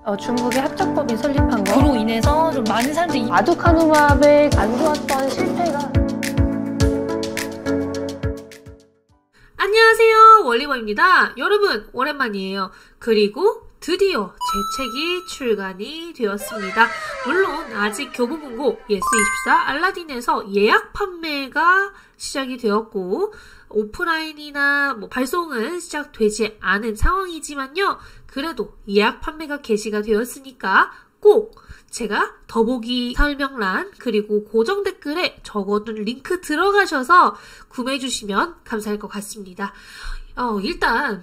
중국의 합작법이 설립한 그로 인해서 좀 많은 사람들이 아두카누맙의 안 좋았던 실패가. 안녕하세요, 월리버입니다. 여러분 오랜만이에요. 그리고 드디어 제 책이 출간이 되었습니다. 물론 아직 교보문고 예스24 알라딘에서 예약 판매가 시작이 되었고 오프라인이나 발송은 시작되지 않은 상황이지만요. 그래도 예약 판매가 개시가 되었으니까 꼭 제가 더보기 설명란 그리고 고정 댓글에 적어둔 링크 들어가셔서 구매해 주시면 감사할 것 같습니다. 일단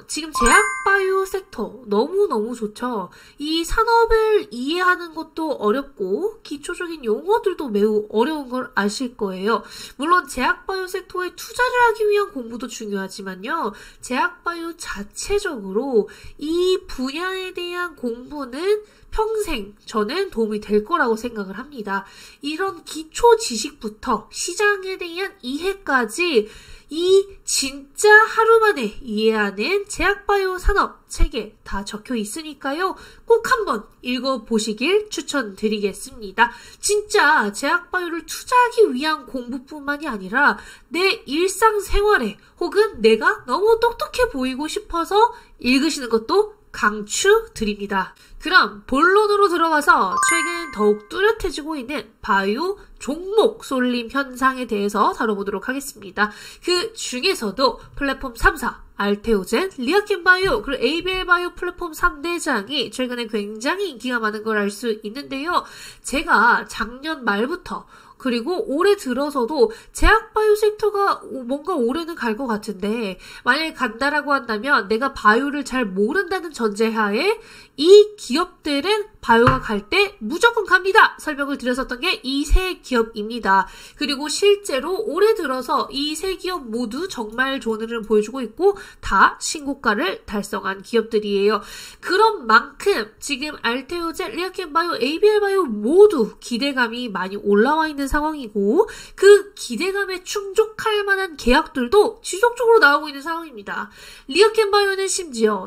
지금 제약바이오 섹터 너무너무 좋죠. 이 산업을 이해하는 것도 어렵고 기초적인 용어들도 매우 어려운 걸 아실 거예요. 물론 제약바이오 섹터에 투자를 하기 위한 공부도 중요하지만요. 제약바이오 자체적으로 이 분야에 대한 공부는 평생 저는 도움이 될 거라고 생각을 합니다. 이런 기초 지식부터 시장에 대한 이해까지 이 진짜 하루 만에 이해하는 제약바이오 산업 책에 다 적혀 있으니까요. 꼭 한번 읽어보시길 추천드리겠습니다. 진짜 제약바이오를 투자하기 위한 공부뿐만이 아니라 내 일상생활에 혹은 내가 너무 똑똑해 보이고 싶어서 읽으시는 것도 강추드립니다. 그럼 본론으로 들어가서 최근 더욱 뚜렷해지고 있는 바이오 종목 쏠림 현상에 대해서 다뤄보도록 하겠습니다. 그 중에서도 플랫폼 3사, 알테오젠, 리아켄바이오, 그리고 ABL바이오 플랫폼 3대장이 최근에 굉장히 인기가 많은 걸 알 수 있는데요. 제가 작년 말부터 그리고 올해 들어서도 제약바이오 섹터가 뭔가 올해는 갈 것 같은데 만약에 간다라고 한다면 내가 바이오를 잘 모른다는 전제하에 이 기업들은 바이오가 갈 때 무조건 갑니다. 설명을 드렸었던 게 이 세 기업입니다. 그리고 실제로 올해 들어서 이 세 기업 모두 정말 좋은 흐름을 보여주고 있고 다 신고가를 달성한 기업들이에요. 그런 만큼 지금 알테오젠, 리아켄바이오, ABL바이오 모두 기대감이 많이 올라와 있는 상황이고 그 기대감에 충족할 만한 계약들도 지속적으로 나오고 있는 상황입니다. 리아켄바이오는 심지어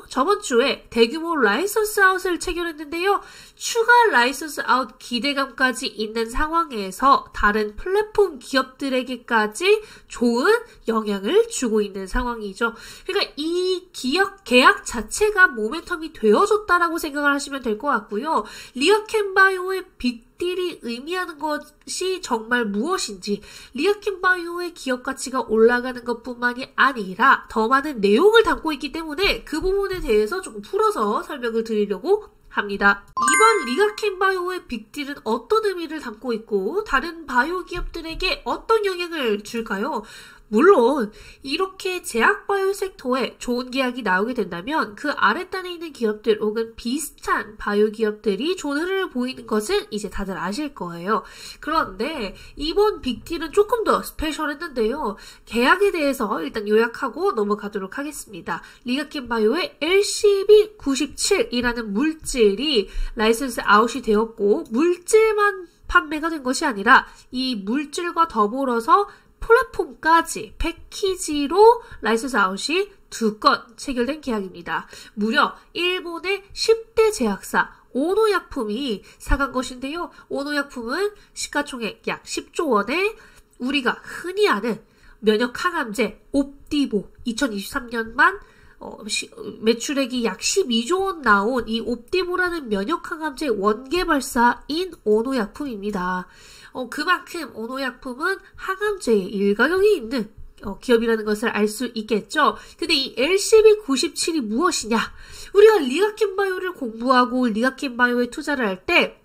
저번 주에 대규모 라이선스 아웃을 체결했는데요. 추가 라이선스 아웃 기대감까지 있는 상황에서 다른 플랫폼 기업들에게까지 좋은 영향을 주고 있는 상황이죠. 그러니까 이 계약 자체가 모멘텀이 되어줬다라고 생각을 하시면 될 것 같고요. 리아켄바이오의 빅딜이 의미하는 것이 정말 무엇인지, 리아켄바이오의 기업 가치가 올라가는 것뿐만이 아니라 더 많은 내용을 담고 있기 때문에 그 부분에 대해서 조금 풀어서 설명을 드리려고 합니다. 이번 리아켄바이오의 빅딜은 어떤 의미를 담고 있고 다른 바이오 기업들에게 어떤 영향을 줄까요? 물론 이렇게 제약바이오 섹터에 좋은 계약이 나오게 된다면 그 아랫단에 있는 기업들 혹은 비슷한 바이오 기업들이 좋은 흐름을 보이는 것은 이제 다들 아실 거예요. 그런데 이번 빅딜은 조금 더 스페셜했는데요. 계약에 대해서 일단 요약하고 넘어가도록 하겠습니다. 리아켄바이오의 LCB97이라는 물질이 라이선스 아웃이 되었고 물질만 판매가 된 것이 아니라 이 물질과 더불어서 플랫폼까지 패키지로 라이선스 아웃이 2건 체결된 계약입니다. 무려 일본의 10대 제약사 오노약품이 사간 것인데요. 오노약품은 시가총액 약 10조 원에 우리가 흔히 아는 면역 항암제 옵디보 2023년만 매출액이 약 12조 원 나온 이 옵디보라는 면역 항암제 원개발사인 오노약품입니다. 그만큼 오노약품은 항암제에 일가견이 있는 기업이라는 것을 알 수 있겠죠. 근데 이 LCB97이 무엇이냐? 우리가 리아켄바이오를 공부하고 리아켄바이오에 투자를 할 때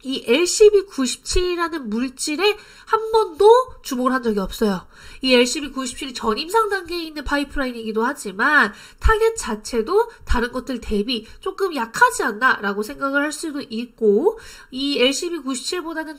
이 LCB97이라는 물질에 한 번도 주목을 한 적이 없어요. 이 LCB97이 전임상 단계에 있는 파이프라인이기도 하지만 타겟 자체도 다른 것들 대비 조금 약하지 않나 라고 생각을 할 수도 있고 이 LCB97보다는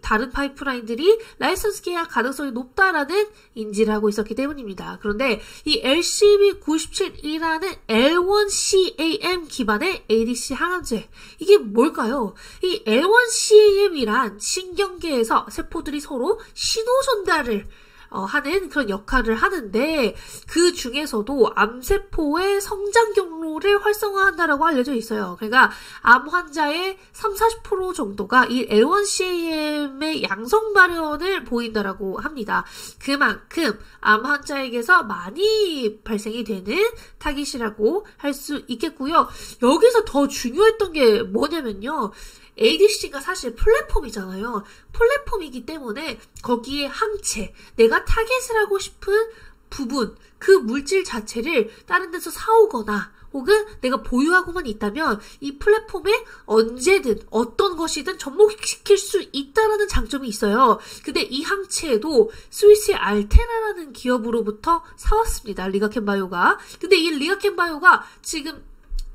다른 파이프라인들이 라이선스 계약 가능성이 높다라는 인지를 하고 있었기 때문입니다. 그런데 이 LCB97이라는 L1CAM 기반의 ADC 항암제, 이게 뭘까요? 이 L1CAM이란 신경계에서 세포들이 서로 신호 전달을 하는 그런 역할을 하는데 그 중에서도 암세포의 성장 경로를 활성화한다라고 알려져 있어요. 그러니까 암 환자의 30-40% 정도가 이 L1CAM의 양성 발현을 보인다라고 합니다. 그만큼 암 환자에게서 많이 발생이 되는 타깃이라고 할 수 있겠고요. 여기서 더 중요했던 게 뭐냐면요. ADC가 사실 플랫폼이잖아요. 플랫폼이기 때문에 거기에 항체, 내가 타겟을 하고 싶은 부분, 그 물질 자체를 다른 데서 사오거나 혹은 내가 보유하고만 있다면 이 플랫폼에 언제든 어떤 것이든 접목시킬 수 있다는 장점이 있어요. 근데 이 항체도 스위스의 알테나라는 기업으로부터 사왔습니다. 리가켄바이오가. 근데 이 리가켄바이오가 지금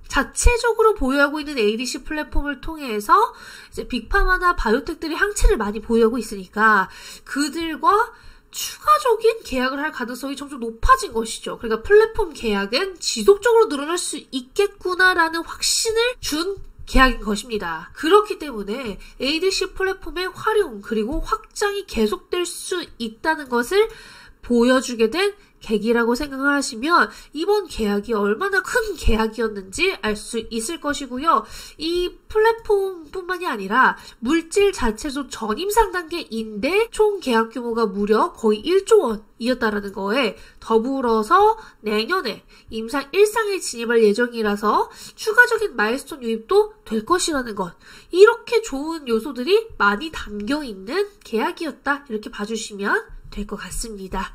자체적으로 보유하고 있는 ADC 플랫폼을 통해서 이제 빅파마나 바이오텍들이 항체를 많이 보유하고 있으니까 그들과 추가적인 계약을 할 가능성이 점점 높아진 것이죠. 그러니까 플랫폼 계약은 지속적으로 늘어날 수 있겠구나라는 확신을 준 계약인 것입니다. 그렇기 때문에 ADC 플랫폼의 활용 그리고 확장이 계속될 수 있다는 것을 보여주게 된 계기라고 생각을 하시면 이번 계약이 얼마나 큰 계약이었는지 알 수 있을 것이고요. 이 플랫폼뿐만이 아니라 물질 자체도 전임상 단계인데 총 계약 규모가 무려 거의 1조 원이었다라는 거에 더불어서 내년에 임상 1상에 진입할 예정이라서 추가적인 마일스톤 유입도 될 것이라는 것. 이렇게 좋은 요소들이 많이 담겨있는 계약이었다. 이렇게 봐주시면 될 것 같습니다.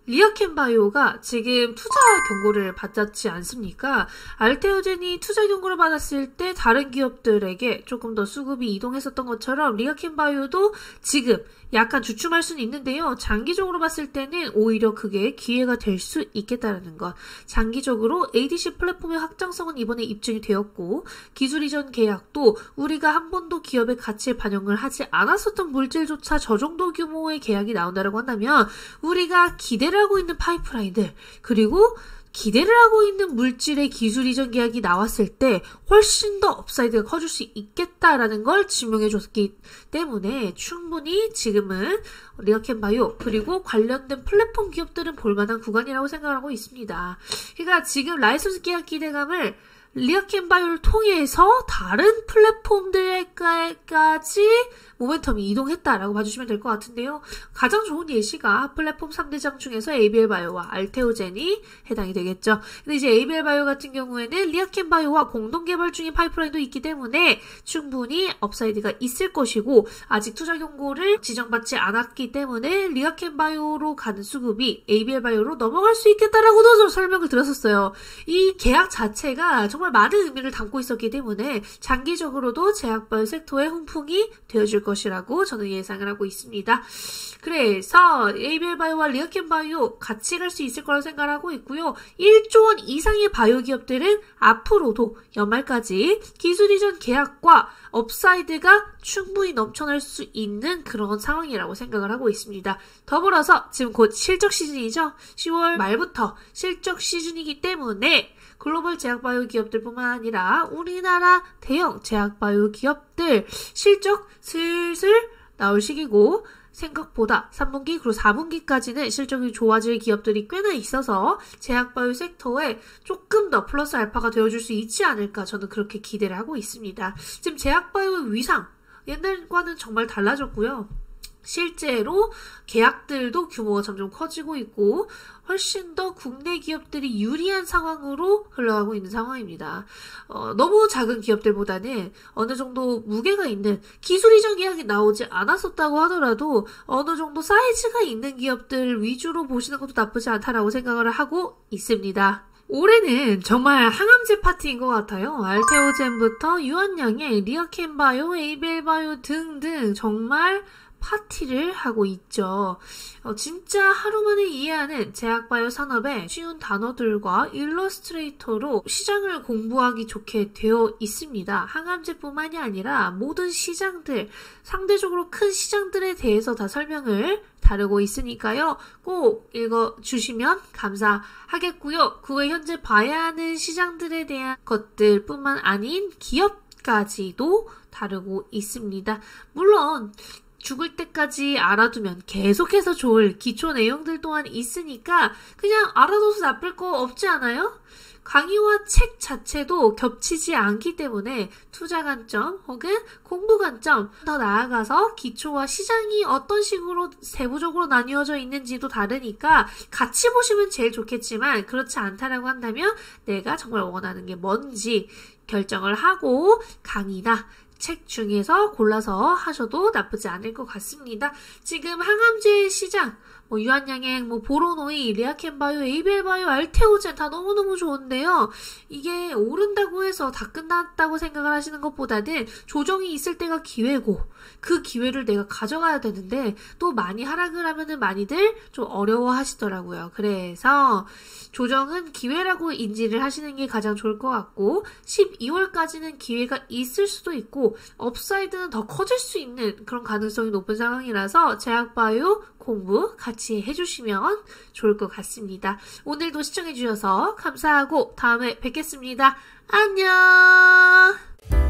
리아켄바이오가 지금 투자 경고를 받았지 않습니까? 알테오젠이 투자 경고를 받았을 때 다른 기업들에게 조금 더 수급이 이동했었던 것처럼 리아켄바이오도 지금 약간 주춤할 수는 있는데요. 장기적으로 봤을 때는 오히려 그게 기회가 될 수 있겠다는 것. 장기적으로 ADC 플랫폼의 확장성은 이번에 입증이 되었고 기술 이전 계약도 우리가 한 번도 기업의 가치에 반영을 하지 않았었던 물질조차 저 정도 규모의 계약이 나온다고 한다면 우리가 기대를 하고 있는 파이프라인들 그리고 기대를 하고 있는 물질의 기술 이전 계약이 나왔을 때 훨씬 더 업사이드가 커질 수 있겠다라는 걸 증명해 줬기 때문에 충분히 지금은 리아켄바이오 그리고 관련된 플랫폼 기업들은 볼만한 구간이라고 생각하고 있습니다. 그러니까 지금 라이선스 계약 기대감을 리아켄바이오를 통해서 다른 플랫폼들까지 모멘텀이 이동했다라고 봐주시면 될 것 같은데요. 가장 좋은 예시가 플랫폼 3대장 중에서 ABL바이오와 알테오젠이 해당이 되겠죠. 근데 이제 ABL바이오 같은 경우에는 리아켄바이오와 공동 개발 중인 파이프라인도 있기 때문에 충분히 업사이드가 있을 것이고 아직 투자 경고를 지정받지 않았기 때문에 리아켄바이오로 가는 수급이 ABL바이오로 넘어갈 수 있겠다라고도 좀 설명을 드렸었어요. 이 계약 자체가 정말 많은 의미를 담고 있었기 때문에 장기적으로도 제약바이오 섹터의 훈풍이 되어줄 것이라고 저는 예상을 하고 있습니다. 그래서 ABL바이오와 리아켄바이오 같이 갈 수 있을 거라고 생각하고 있고요. 1조 원 이상의 바이오 기업들은 앞으로도 연말까지 기술 이전 계약과 업사이드가 충분히 넘쳐날 수 있는 그런 상황이라고 생각을 하고 있습니다. 더불어서 지금 곧 실적 시즌이죠. 10월 말부터 실적 시즌이기 때문에 글로벌 제약바이오 기업들뿐만 아니라 우리나라 대형 제약바이오 기업들 실적 슬슬 나올 시기고 생각보다 3분기 그리고 4분기까지는 실적이 좋아질 기업들이 꽤나 있어서 제약바이오 섹터에 조금 더 플러스 알파가 되어줄 수 있지 않을까 저는 그렇게 기대를 하고 있습니다. 지금 제약바이오의 위상 옛날과는 정말 달라졌고요. 실제로 계약들도 규모가 점점 커지고 있고 훨씬 더 국내 기업들이 유리한 상황으로 흘러가고 있는 상황입니다. 너무 작은 기업들보다는 어느 정도 무게가 있는 기술 이전 계약이 나오지 않았었다고 하더라도 어느 정도 사이즈가 있는 기업들 위주로 보시는 것도 나쁘지 않다라고 생각을 하고 있습니다. 올해는 정말 항암제 파티인 것 같아요. 알테오젠부터 유한양의 리아켄바이오, ABL바이오 등등 정말 파티를 하고 있죠. 진짜 하루 만에 이해하는 제약바이오 산업의 쉬운 단어들과 일러스트레이터로 시장을 공부하기 좋게 되어 있습니다. 항암제뿐만이 아니라 모든 시장들, 상대적으로 큰 시장들에 대해서 다 설명을 다루고 있으니까요. 꼭 읽어주시면 감사하겠고요. 그 외 현재 봐야 하는 시장들에 대한 것들뿐만 아닌 기업 까지도 다루고 있습니다. 물론 죽을 때까지 알아두면 계속해서 좋을 기초 내용들 또한 있으니까 그냥 알아둬도 나쁠 거 없지 않아요? 강의와 책 자체도 겹치지 않기 때문에 투자 관점 혹은 공부 관점, 더 나아가서 기초와 시장이 어떤 식으로 세부적으로 나뉘어져 있는지도 다르니까 같이 보시면 제일 좋겠지만 그렇지 않다라고 한다면 내가 정말 원하는 게 뭔지 결정을 하고 강의나 책 중에서 골라서 하셔도 나쁘지 않을 것 같습니다. 지금 항암제 시장, 유한양행, 보로노이, 레아켄바이오, 에이벨바이오, 알테오젠 다 너무너무 좋은데요. 이게 오른다고 해서 다 끝났다고 생각을 하시는 것보다는 조정이 있을 때가 기회고 그 기회를 내가 가져가야 되는데 또 많이 하락을 하면은 많이들 좀 어려워 하시더라고요. 그래서 조정은 기회라고 인지를 하시는 게 가장 좋을 것 같고 12월까지는 기회가 있을 수도 있고 업사이드는 더 커질 수 있는 그런 가능성이 높은 상황이라서 제약바이오 공부 같이 해주시면 좋을 것 같습니다. 오늘도 시청해주셔서 감사하고 다음에 뵙겠습니다. 안녕!